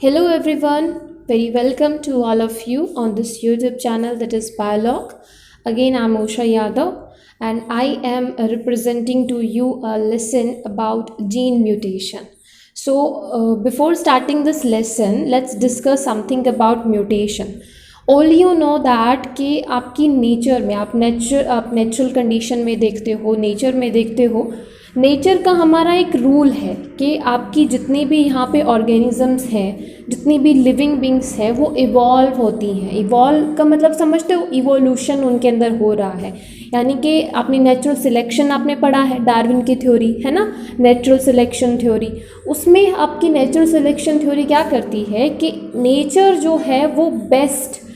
Hello everyone, very welcome to all of you on this YouTube channel that is Biolog. Again, I'm Osha Yadav and I am representing to you a lesson about gene mutation. Before starting this lesson, let's discuss something about mutation. All you know that कि आपकी nature में आप natural condition में देखते हो, nature में देखते हो, नेचर का हमारा एक रूल है कि आपकी जितनी भी यहाँ पे ऑर्गेनिजम्स हैं, जितनी भी लिविंग बींग्स हैं, वो इवॉल्व होती हैं। इवॉल्व का मतलब समझते हो, इवोल्यूशन उनके अंदर हो रहा है। यानी कि आपने नेचुरल सिलेक्शन आपने पढ़ा है, डार्विन की थ्योरी है ना, नेचुरल सिलेक्शन थ्योरी। उसमें आपकी नेचुरल सिलेक्शन थ्योरी क्या करती है कि नेचर जो है वो बेस्ट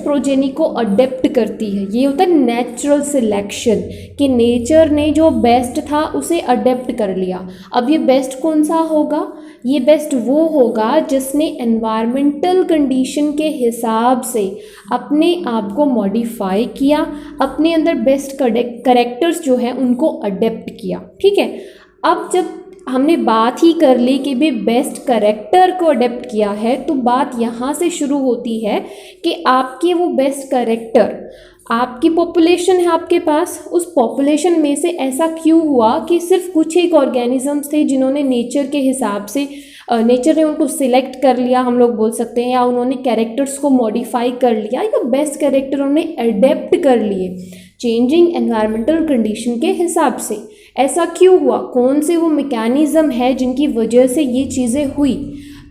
प्रोजेनी को अडेप्ट करती है। ये होता है नेचुरल सिलेक्शन कि नेचर ने जो बेस्ट था उसे अडेप्ट कर लिया। अब ये बेस्ट कौन सा होगा? ये बेस्ट वो होगा जिसने एनवायरमेंटल कंडीशन के हिसाब से अपने आप को मॉडिफाई किया, अपने अंदर बेस्ट करेक्टर्स जो हैं उनको अडेप्ट किया। ठीक है, अब जब हमने बात ही कर ली कि भी बेस्ट करेक्टर को अडेप्ट किया है, तो बात यहाँ से शुरू होती है कि आपके वो बेस्ट करेक्टर, आपकी पॉपुलेशन है आपके पास, उस पॉपुलेशन में से ऐसा क्यों हुआ कि सिर्फ कुछ एक ऑर्गेनिजम्स थे जिन्होंने नेचर के हिसाब से नेचर ने उनको सिलेक्ट कर लिया, हम लोग बोल सकते हैं, या उन्होंने कैरेक्टर्स को मॉडिफाई कर लिया, या बेस्ट कैरेक्टर उन्होंने अडेप्ट कर लिए चेंजिंग एनवायरमेंटल कंडीशन के हिसाब से। ऐसा क्यों हुआ? कौन से वो मैकेनिज़्म है जिनकी वजह से ये चीज़ें हुई?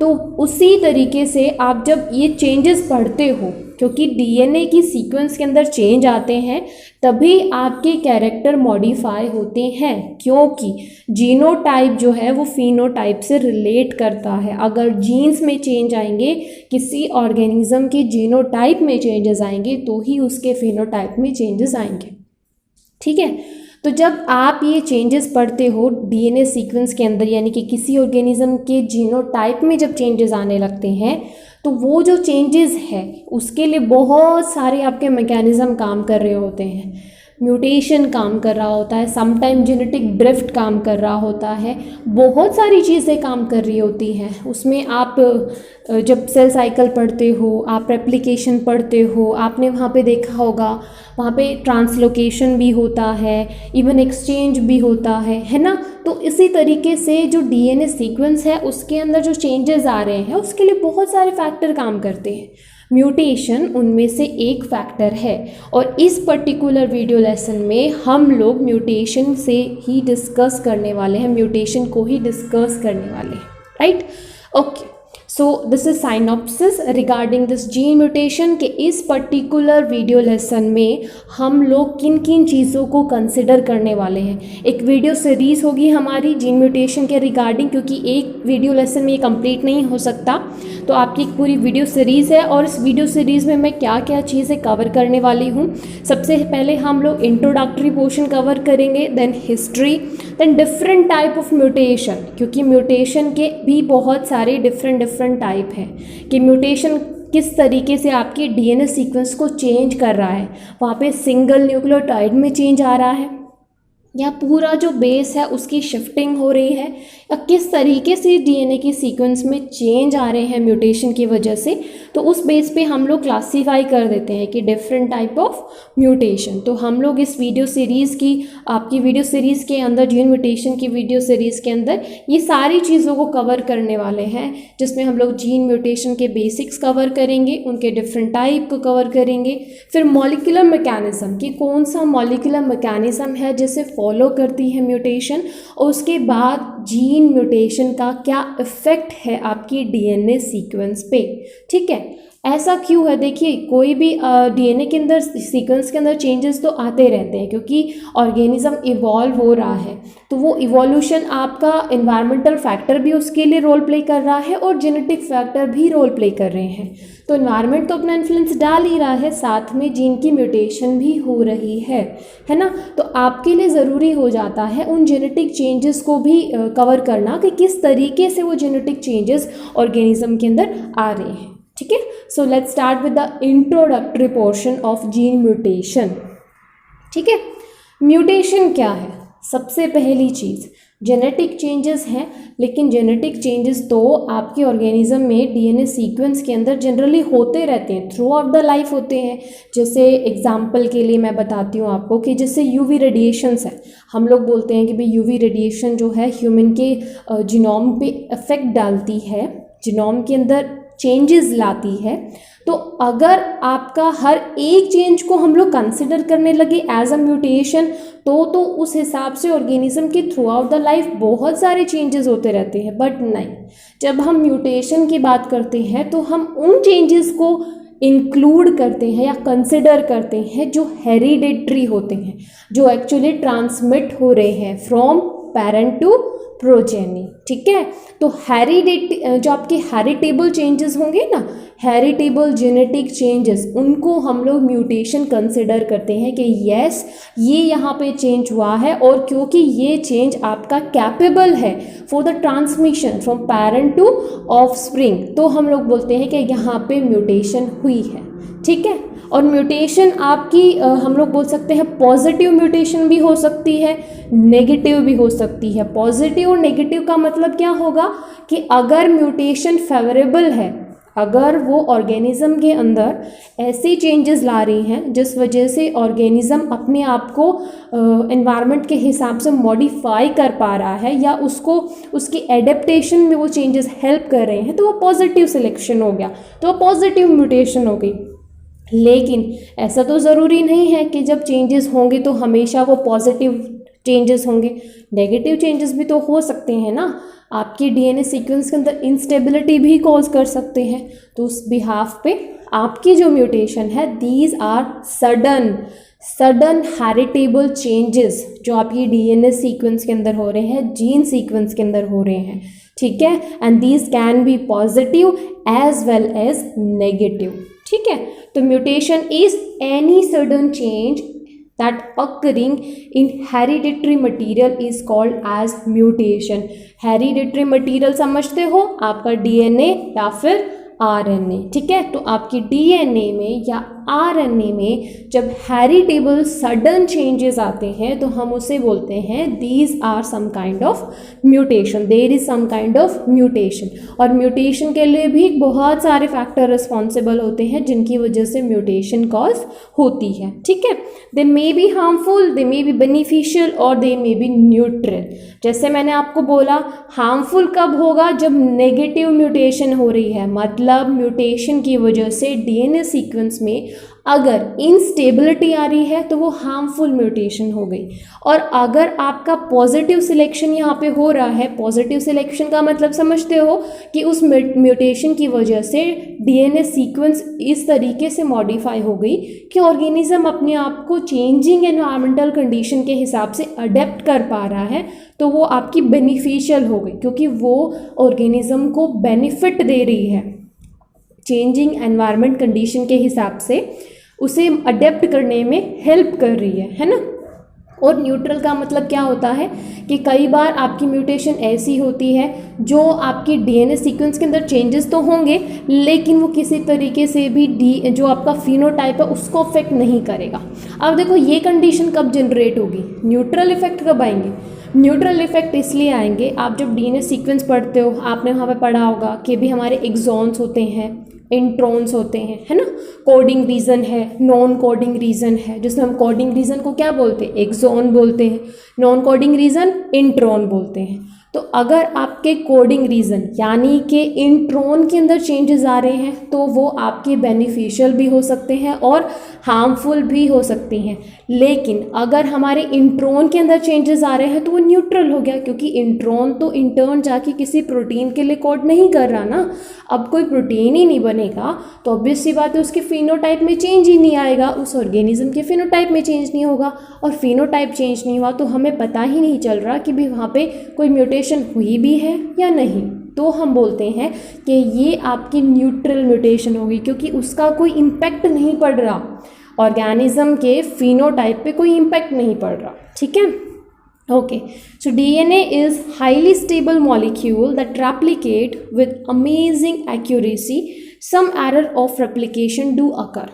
तो उसी तरीके से आप जब ये चेंजेस पढ़ते हो, क्योंकि डीएनए की सीक्वेंस के अंदर चेंज आते हैं, तभी आपके कैरेक्टर मॉडिफाई होते हैं, क्योंकि जीनोटाइप जो है वो फिनोटाइप से रिलेट करता है। अगर जीन्स में चेंज आएंगे, किसी ऑर्गेनिज्म के जीनोटाइप में चेंजेस आएंगे, तो ही उसके फिनोटाइप में चेंजेस आएंगे। ठीक है, तो जब आप ये चेंजेस पढ़ते हो डीएनए सीक्वेंस के अंदर, यानी कि किसी ऑर्गेनिज्म के जीनोटाइप में जब चेंजेस आने लगते हैं, तो वो जो चेंजेस है उसके लिए बहुत सारे आपके मैकेनिज़्म काम कर रहे होते हैं। म्यूटेशन काम कर रहा होता है, समटाइम जेनेटिक ड्रिफ्ट काम कर रहा होता है, बहुत सारी चीज़ें काम कर रही होती हैं। उसमें आप जब सेल साइकिल पढ़ते हो, आप रेप्लिकेशन पढ़ते हो, आपने वहाँ पे देखा होगा, वहाँ पे ट्रांसलोकेशन भी होता है, इवन एक्सचेंज भी होता है ना। तो इसी तरीके से जो डीएनए सीक्वेंस है उसके अंदर जो चेंजेस आ रहे हैं उसके लिए बहुत सारे फैक्टर काम करते हैं। म्यूटेशन उनमें से एक फैक्टर है, और इस पर्टिकुलर वीडियो लेसन में हम लोग म्यूटेशन से ही डिस्कस करने वाले हैं, म्यूटेशन को ही डिस्कस करने वाले हैं, right? Okay, so this is synopsis regarding this gene mutation के इस पर्टिकुलर वीडियो लेसन में हम लोग किन किन चीज़ों को कंसिडर करने वाले हैं। एक वीडियो सीरीज़ होगी हमारी जीन म्यूटेशन के रिगार्डिंग, क्योंकि एक वीडियो लेसन में ये कंप्लीट नहीं हो सकता, तो आपकी एक पूरी वीडियो सीरीज़ है। और इस वीडियो सीरीज़ में मैं क्या क्या चीज़ें कवर करने वाली हूँ, सबसे पहले हम लोग इंट्रोडक्टरी पोर्शन कवर करेंगे, then history, then different type of mutation, क्योंकि म्यूटेशन के भी बहुत सारे डिफरेंट टाइप हैं कि म्यूटेशन किस तरीके से आपके डीएनए सीक्वेंस को चेंज कर रहा है। वहाँ पे सिंगल न्यूक्लियोटाइड में चेंज आ रहा है, या पूरा जो बेस है उसकी शिफ्टिंग हो रही है, या किस तरीके से डीएनए की सीक्वेंस में चेंज आ रहे हैं म्यूटेशन की वजह से। तो उस बेस पे हम लोग क्लासीफाई कर देते हैं कि डिफरेंट टाइप ऑफ म्यूटेशन। तो हम लोग इस वीडियो सीरीज़ की, आपकी वीडियो सीरीज़ के अंदर, जीन म्यूटेशन की वीडियो सीरीज़ के अंदर ये सारी चीज़ों को कवर करने वाले हैं, जिसमें हम लोग जीन म्यूटेशन के बेसिक्स कवर करेंगे, उनके डिफरेंट टाइप को कवर करेंगे, फिर मॉलिक्यूलर मैकेनिज़्म कि कौन सा मॉलिक्यूलर मैकेनिज़्म है जिसे फॉलो करती है म्यूटेशन, और उसके बाद जीन म्यूटेशन का क्या इफ़ेक्ट है आपकी डीएनए सीक्वेंस पे। ठीक है, ऐसा क्यों है? देखिए, कोई भी डीएनए के अंदर, सीक्वेंस के अंदर चेंजेस तो आते रहते हैं, क्योंकि ऑर्गेनिज्म इवॉल्व हो रहा है, तो वो इवोल्यूशन आपका एनवायरमेंटल फैक्टर भी उसके लिए रोल प्ले कर रहा है, और जेनेटिक फैक्टर भी रोल प्ले कर रहे हैं। तो एनवायरनमेंट तो अपना इन्फ्लुएंस डाल ही रहा है, साथ में जीन की म्यूटेशन भी हो रही है ना। तो आपके लिए ज़रूरी हो जाता है उन जेनेटिक चेंजेस को भी कवर करना कि किस तरीके से वो जेनेटिक चेंजेस ऑर्गेनिज्म के अंदर आ रहे हैं। ठीक है, so let's start with the introductory portion of gene mutation. ठीक है, म्यूटेशन क्या है? सबसे पहली चीज़, जेनेटिक चेंजेस हैं, लेकिन जेनेटिक चेंजेस तो आपके ऑर्गेनिज्म में डीएनए सीक्वेंस के अंदर जनरली होते रहते हैं, थ्रू आउट द लाइफ होते हैं। जैसे एग्जांपल के लिए मैं बताती हूँ आपको कि जैसे यूवी रेडिएशंस है, हम लोग बोलते हैं कि भाई यूवी रेडिएशन जो है ह्यूमन के जीनोम पे इफेक्ट डालती है, जीनोम के अंदर चेंजेस लाती है। तो अगर आपका हर एक चेंज को हम लोग कंसिडर करने लगे एज अ म्यूटेशन, तो उस हिसाब से ऑर्गेनिज्म के थ्रू आउट द लाइफ बहुत सारे चेंजेस होते रहते हैं। बट नहीं, जब हम म्यूटेशन की बात करते हैं तो हम उन चेंजेस को इंक्लूड करते हैं या कंसिडर करते हैं जो हेरिडेटरी होते हैं, जो एक्चुअली ट्रांसमिट हो रहे हैं फ्रॉम पेरेंट टू प्रोजेनी। ठीक है, तो जो आपके हेरिटेबल चेंजेस होंगे ना, हेरिटेबल जेनेटिक चेंजेस, उनको हम लोग म्यूटेशन कंसिडर करते हैं कि यस ये यहाँ पे चेंज हुआ है, और क्योंकि ये चेंज आपका कैपेबल है for the transmission from parent to offspring, तो हम लोग बोलते हैं कि यहाँ पे म्यूटेशन हुई है। ठीक है, और म्यूटेशन आपकी हम लोग बोल सकते हैं पॉजिटिव म्यूटेशन भी हो सकती है, नेगेटिव भी हो सकती है। पॉजिटिव और नेगेटिव का मतलब क्या होगा कि अगर म्यूटेशन फेवरेबल है, अगर वो ऑर्गेनिज्म के अंदर ऐसी चेंजेस ला रही हैं जिस वजह से ऑर्गेनिज्म अपने आप को एनवायरनमेंट के हिसाब से मॉडिफाई कर पा रहा है, या उसको उसकी एडेप्टेशन में वो चेंजेस हेल्प कर रहे हैं, तो वो पॉजिटिव सिलेक्शन हो गया, तो वो पॉजिटिव म्यूटेशन हो गई। लेकिन ऐसा तो ज़रूरी नहीं है कि जब चेंजेस होंगे तो हमेशा वो पॉजिटिव चेंजेस होंगे, नेगेटिव चेंजेस भी तो हो सकते हैं ना। आपकी डीएनए सीक्वेंस के अंदर इंस्टेबिलिटी भी कॉज कर सकते हैं, तो उस बिहाफ पे आपकी जो म्यूटेशन है, these are sudden heritable changes जो आपकी डीएनए सीक्वेंस के अंदर हो रहे हैं, जीन सीक्वेंस के अंदर हो रहे हैं। ठीक है, and these can be positive as well as negative. ठीक है, तो mutation is any sudden change that occurring in hereditary material is called as mutation। hereditary material समझते हो, आपका डीएनए या फिर आरएनए। ठीक है, तो आपकी डीएनए में या आरएनए में जब हेरिटेबल सडन चेंजेस आते हैं तो हम उसे बोलते हैं these are some kind of mutation, there is some kind of mutation. और म्यूटेशन के लिए भी बहुत सारे फैक्टर रिस्पॉन्सिबल होते हैं जिनकी वजह से म्यूटेशन कॉज होती है। ठीक है, they may be harmful, they may be beneficial और दे मे बी न्यूट्रल। जैसे मैंने आपको बोला, हार्मफुल कब होगा? जब नेगेटिव म्यूटेशन हो रही है, मतलब म्यूटेशन की वजह से डीएनए सीक्वेंस में अगर इंस्टेबिलिटी आ रही है तो वो हार्मफुल म्यूटेशन हो गई। और अगर आपका पॉजिटिव सिलेक्शन यहाँ पे हो रहा है, पॉजिटिव सिलेक्शन का मतलब समझते हो कि उस म्यूटेशन की वजह से डीएनए सीक्वेंस इस तरीके से मॉडिफाई हो गई कि ऑर्गेनिज्म अपने आप को चेंजिंग एनवायरमेंटल कंडीशन के हिसाब से अडेप्ट कर पा रहा है, तो वो आपकी बेनिफिशियल हो गई, क्योंकि वो ऑर्गेनिज्म को बेनिफिट दे रही है, चेंजिंग एनवायरनमेंट कंडीशन के हिसाब से उसे अडेप्ट करने में हेल्प कर रही है ना। और न्यूट्रल का मतलब क्या होता है कि कई बार आपकी म्यूटेशन ऐसी होती है जो आपकी डीएनए सीक्वेंस के अंदर चेंजेस तो होंगे, लेकिन वो किसी तरीके से भी जो आपका फिनोटाइप है उसको अफेक्ट नहीं करेगा। अब देखो ये कंडीशन कब जनरेट होगी, न्यूट्रल इफेक्ट कब आएंगे? न्यूट्रल इफेक्ट इसलिए आएंगे, आप जब डीएनए सीक्वेंस पढ़ते हो, आपने वहाँ पे पढ़ा होगा कि भी हमारे एक्सॉन्स होते हैं, इंट्रॉन्स होते हैं, है ना। कोडिंग रीजन है, नॉन कोडिंग रीजन है, जिसमें हम कोडिंग रीजन को क्या बोलते हैं? एक्सॉन बोलते हैं। नॉन कोडिंग रीजन इंट्रॉन बोलते हैं। तो अगर आपके कोडिंग रीजन यानी कि इंट्रॉन के अंदर चेंजेस आ रहे हैं तो वो आपके बेनिफिशियल भी हो सकते हैं और हार्मफुल भी हो सकती हैं। लेकिन अगर हमारे इंट्रॉन के अंदर चेंजेस आ रहे हैं तो वो न्यूट्रल हो गया, क्योंकि इंट्रॉन तो इंटर्न जाके किसी प्रोटीन के लिए कोड नहीं कर रहा ना। अब कोई प्रोटीन ही नहीं बनेगा तो ऑब्वियस सी बात है उसके फिनोटाइप में चेंज ही नहीं आएगा, उस ऑर्गेनिज्म के फिनोटाइप में चेंज नहीं होगा। और फिनोटाइप चेंज नहीं हुआ तो हमें पता ही नहीं चल रहा कि भी वहाँ पे कोई म्यूटेशन हुई भी है या नहीं। तो हम बोलते हैं कि ये आपकी न्यूट्रल म्यूटेशन होगी, क्योंकि उसका कोई इम्पैक्ट नहीं पड़ रहा, ऑर्गेनिज्म के फिनोटाइप पे कोई इम्पैक्ट नहीं पड़ रहा। ठीक है, okay, so DNA is highly stable molecule that replicate with amazing accuracy. Some error of replication do occur.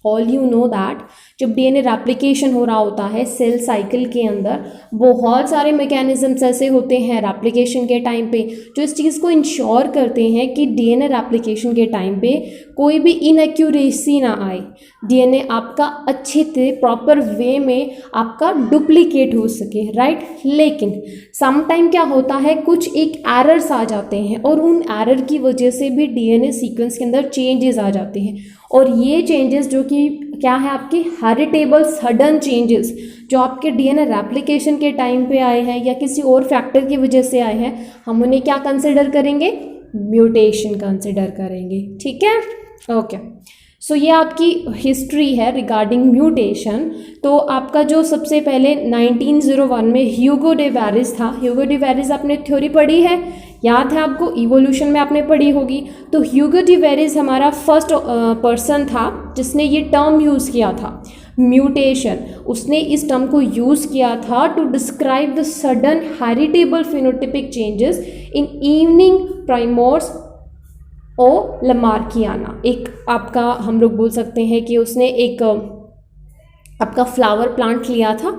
All you know that जब डीएनए रेप्लिकेशन हो रहा होता है सेल साइकिल के अंदर, बहुत सारे मैकेनिज्म्स ऐसे होते हैं रेप्लिकेशन के टाइम पे जो इस चीज़ को इंश्योर करते हैं कि डीएनए रेप्लिकेशन के टाइम पे कोई भी इनएक्यूरेसी ना आए, डीएनए आपका अच्छे से प्रॉपर वे में आपका डुप्लीकेट हो सके, राइट। लेकिन सम टाइम क्या होता है, कुछ एक एरर्स आ जाते हैं और उन एरर की वजह से भी डीएनए सीक्वेंस के अंदर चेंजेस आ जाते हैं, और ये चेंजेस जो कि क्या है आपके हेरिटेबल सडन चेंजेस जो आपके डीएनए रेप्लिकेशन के टाइम पे आए हैं या किसी और फैक्टर की वजह से आए हैं, हम उन्हें क्या कंसिडर करेंगे, म्यूटेशन कंसिडर करेंगे, ठीक है। ओके, सो ये आपकी हिस्ट्री है रिगार्डिंग म्यूटेशन। तो आपका जो सबसे पहले 1901 में ह्यूगो डे वेरिस था, ह्यूगो डे वेरिस आपने थ्योरी पढ़ी है, याद है आपको, इवोल्यूशन में आपने पढ़ी होगी। तो ह्यूगो डे वेरिस हमारा फर्स्ट पर्सन था जिसने ये टर्म यूज़ किया था म्यूटेशन। उसने इस टर्म को यूज़ किया था to describe the sudden heritable phenotypic changes in evening primrose O lamarckiana. एक आपका हम लोग बोल सकते हैं कि उसने एक आपका फ्लावर प्लांट लिया था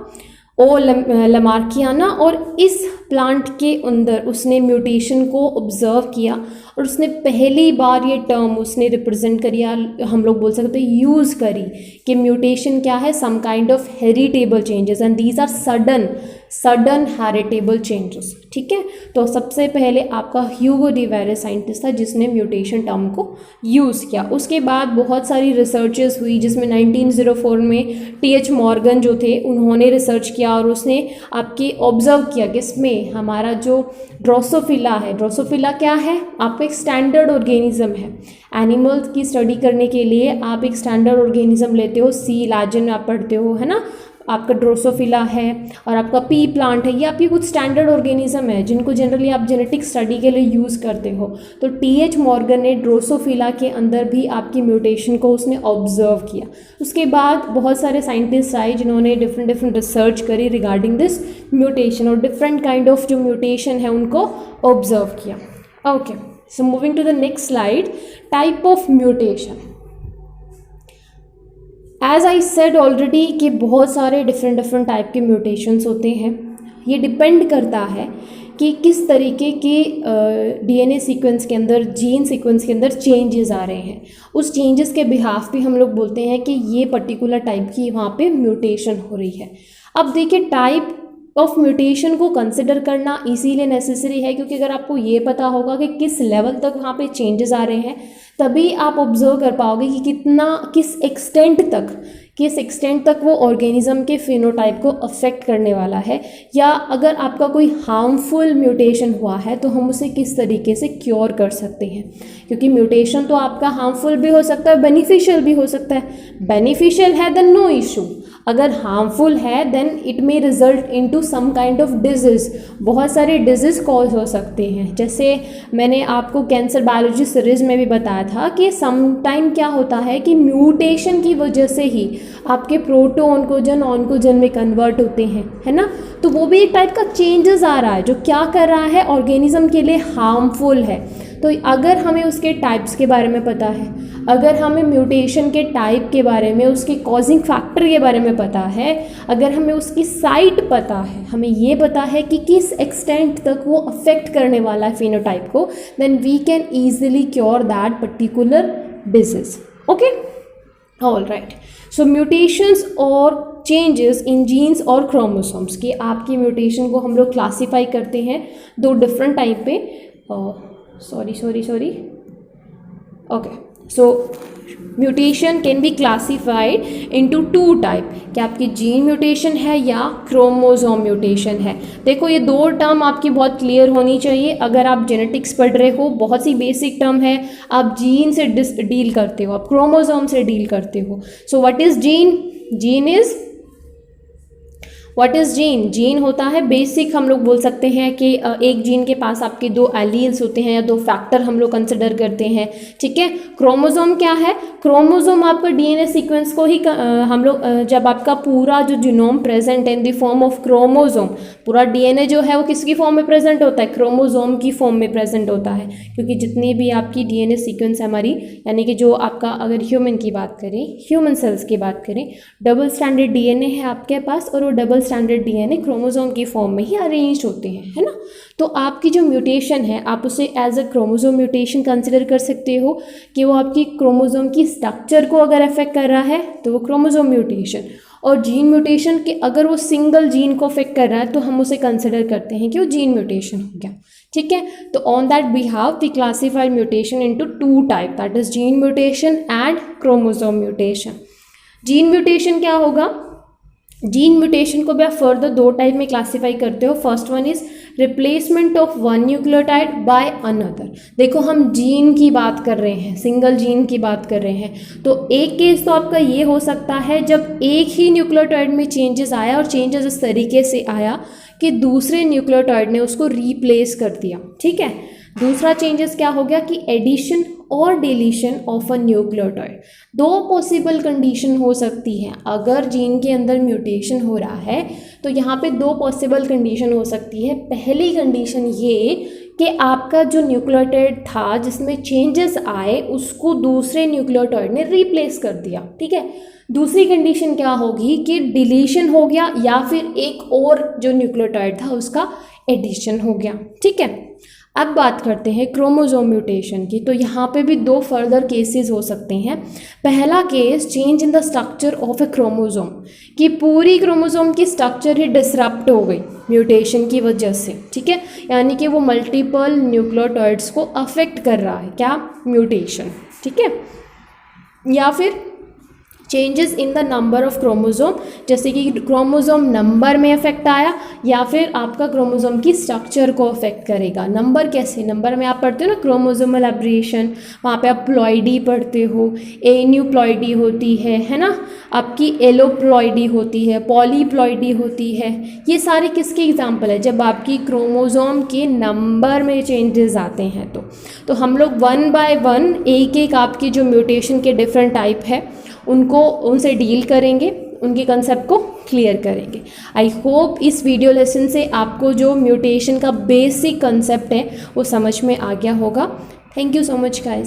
ओ लमार्कियाना, और इस प्लांट के अंदर उसने म्यूटेशन को ऑब्जर्व किया और उसने पहली बार ये टर्म उसने रिप्रेजेंट करी, हम लोग बोल सकते हैं यूज़ करी कि म्यूटेशन क्या है, some kind of heritable changes and these are sudden heritable changes, ठीक है। तो सबसे पहले आपका ह्यूगो डे वेरिस साइंटिस्ट था जिसने म्यूटेशन टर्म को यूज़ किया। उसके बाद बहुत सारी रिसर्चेस हुई जिसमें 1904 में टीएच मॉर्गन जो थे उन्होंने रिसर्च किया और उसने आपके ऑब्जर्व किया कि इसमें हमारा जो ड्रोसोफिला है, ड्रोसोफिला क्या है, आपका एक स्टैंडर्ड ऑर्गेनिज्म है। एनिमल्स की स्टडी करने के लिए आप एक स्टैंडर्ड ऑर्गेनिज्म लेते हो, सी लैजन आप पढ़ते हो, है ना, आपका ड्रोसोफिला है और आपका पी प्लांट है, ये आपकी कुछ स्टैंडर्ड ऑर्गेनिज्म है जिनको जनरली आप जेनेटिक स्टडी के लिए यूज़ करते हो। तो टीएच मॉर्गन ने ड्रोसोफिला के अंदर भी आपकी म्यूटेशन को उसने ऑब्जर्व किया। उसके बाद बहुत सारे साइंटिस्ट आए जिन्होंने डिफरेंट रिसर्च करी रिगार्डिंग दिस म्यूटेशन और डिफरेंट काइंड ऑफ जो म्यूटेशन है उनको ऑब्जर्व किया। Okay, so moving to the next slide, type of mutation. As I said already कि बहुत सारे डिफरेंट टाइप के म्यूटेशंस होते हैं। ये डिपेंड करता है कि किस तरीके के डीएनए सीक्वेंस के अंदर, जीन सीक्वेंस के अंदर चेंजेस आ रहे हैं। उस चेंजेस के बिहाफ पे हम लोग बोलते हैं कि ये पर्टिकुलर टाइप की वहाँ पे म्यूटेशन हो रही है। अब देखिए, टाइप ऑफ म्यूटेशन को कंसिडर करना इसीलिए नेसेसरी है क्योंकि अगर आपको ये पता होगा कि किस लेवल तक वहाँ पे चेंजेस आ रहे हैं, तभी आप ऑब्जर्व कर पाओगे कि किस एक्सटेंट तक वो ऑर्गेनिज्म के फिनोटाइप को अफेक्ट करने वाला है, या अगर आपका कोई हार्मफुल म्यूटेशन हुआ है तो हम उसे किस तरीके से क्योर कर सकते हैं। क्योंकि म्यूटेशन तो आपका हार्मफुल भी हो सकता है, बेनिफिशियल भी हो सकता है। बेनिफिशियल है देन नो इशू, अगर हार्मफुल है then it may result into some kind of disease. बहुत सारे डिजीज़ कॉज हो सकते हैं, जैसे मैंने आपको कैंसर बायोलॉजी सीरीज़ में भी बताया था कि सम टाइम क्या होता है कि म्यूटेशन की वजह से ही आपके प्रोटो ऑन्कोजन में कन्वर्ट होते हैं, है ना। तो वो भी एक टाइप का चेंजेस आ रहा है जो क्या कर रहा है, ऑर्गेनिज्म के लिए हार्मफुल है। तो अगर हमें उसके टाइप्स के बारे में पता है, अगर हमें म्यूटेशन के टाइप के बारे में, उसके कॉजिंग फैक्टर के बारे में पता है, अगर हमें उसकी साइट पता है, हमें ये पता है कि किस एक्सटेंट तक वो अफेक्ट करने वाला है फिनोटाइप को, then we can easily cure that particular disease. Okay, all right. So mutations और चेंजेस इन जीन्स और क्रोमोसोम्स की आपकी म्यूटेशन को हम लोग क्लासीफाई करते हैं दो डिफरेंट टाइप पे। sorry okay, so mutation can be classified into two type, कि आपकी जीन म्यूटेशन है या क्रोमोसोम म्यूटेशन है। देखो, ये दो टर्म आपकी बहुत क्लियर होनी चाहिए। अगर आप जेनेटिक्स पढ़ रहे हो, बहुत सी बेसिक टर्म है, आप जीन से डील करते हो, आप क्रोमोसोम से डील करते हो। So what is gene? Gene is what is gene? Gene होता है बेसिक, हम लोग बोल सकते हैं कि एक जीन के पास आपके 2 एलील्स होते हैं या 2 फैक्टर हम लोग कंसिडर करते हैं, ठीक है। क्रोमोसोम क्या है? क्रोमोसोम आपका डीएनए सीक्वेंस को ही हम लोग जब आपका पूरा जो जीनोम प्रेजेंट है in the form of chromosome, पूरा डीएनए जो है वो किसकी फॉर्म में प्रेजेंट होता है? क्रोमोसोम की फॉर्म में प्रेजेंट होता है, क्योंकि जितनी भी आपकी डीएनए सीक्वेंस है हमारी, यानी कि जो आपका अगर ह्यूमन की बात करें, ह्यूमन सेल्स की बात करें, डबल स्टैंडर्ड डीएनए है आपके पास और वो डबल स्टैंडर्ड डीएनए क्रोमोसोम की फॉर्म में ही अरेंज होते हैं, है ना। तो आपकी जो म्यूटेशन है आप उसे as a chromosome mutation consider कर सकते हो कि वो आपकी क्रोमोसोम की स्ट्रक्चर को अगर अफेक्ट कर रहा है तो वो क्रोमोसोम म्यूटेशन, और जीन म्यूटेशन के अगर वो सिंगल जीन को अफेक्ट कर रहा है तो हम उसे कंसिडर करते हैं कि वो जीन म्यूटेशन हो गया, ठीक है। तो on that behalf we classify mutation into 2 type, that is gene mutation and chromosome mutation. Gene mutation क्या होगा? जीन म्यूटेशन को भी आप फर्दर 2 टाइप में क्लासीफाई करते हो। First one is replacement of one nucleotide by another. देखो हम जीन की बात कर रहे हैं, सिंगल जीन की बात कर रहे हैं, तो एक केस तो आपका ये हो सकता है जब एक ही न्यूक्लियोटाइड में चेंजेस आया और चेंजेस इस तरीके से आया कि दूसरे न्यूक्लियोटाइड ने उसको रिप्लेस कर दिया, ठीक है। दूसरा चेंजेस क्या हो गया कि एडिशन और deletion of a nucleotide. 2 possible condition हो सकती हैं। अगर जीन के अंदर म्यूटेशन हो रहा है तो यहाँ पे 2 पॉसिबल कंडीशन हो सकती है। पहली कंडीशन ये कि आपका जो न्यूक्लियोटाइड था जिसमें चेंजेस आए उसको दूसरे न्यूक्लियोटाइड ने रिप्लेस कर दिया, ठीक है। दूसरी कंडीशन क्या होगी कि डिलीशन हो गया या फिर एक और जो न्यूक्लियोटाइड था उसका एडिशन हो गया, ठीक है। अब बात करते हैं क्रोमोसोम म्यूटेशन की। तो यहाँ पे भी 2 फर्दर केसेस हो सकते हैं। पहला case change in the structure of A chromosome, कि पूरी क्रोमोसोम की स्ट्रक्चर ही डिसरप्ट हो गई म्यूटेशन की वजह से, ठीक है। यानी कि वो मल्टीपल न्यूक्लियोटाइड्स को अफेक्ट कर रहा है, क्या? म्यूटेशन, ठीक है। या फिर changes in the number of chromosome, जैसे कि क्रोमोसोम नंबर में इफेक्ट आया या फिर आपका क्रोमोसोम की स्ट्रक्चर को अफेक्ट करेगा। नंबर कैसे? नंबर में आप पढ़ते हो ना क्रोमोसोमल एब्रिएशन, वहाँ पे आप प्लॉइडी पढ़ते हो, एन्यूप्लॉइडी होती है ना, आपकी एलोप्लॉइडी होती है, पॉलीप्लॉइडी होती है। ये सारे किसके एग्जाम्पल है? जब आपकी क्रोमोसोम के नंबर में चेंजेस आते हैं तो हम लोग 1 बाय 1 एक आपकी जो म्यूटेशन के डिफरेंट टाइप है उनसे डील करेंगे, उनके कंसेप्ट को क्लियर करेंगे। आई होप इस वीडियो लेसन से आपको जो म्यूटेशन का बेसिक कंसेप्ट है वो समझ में आ गया होगा। Thank you so much guys.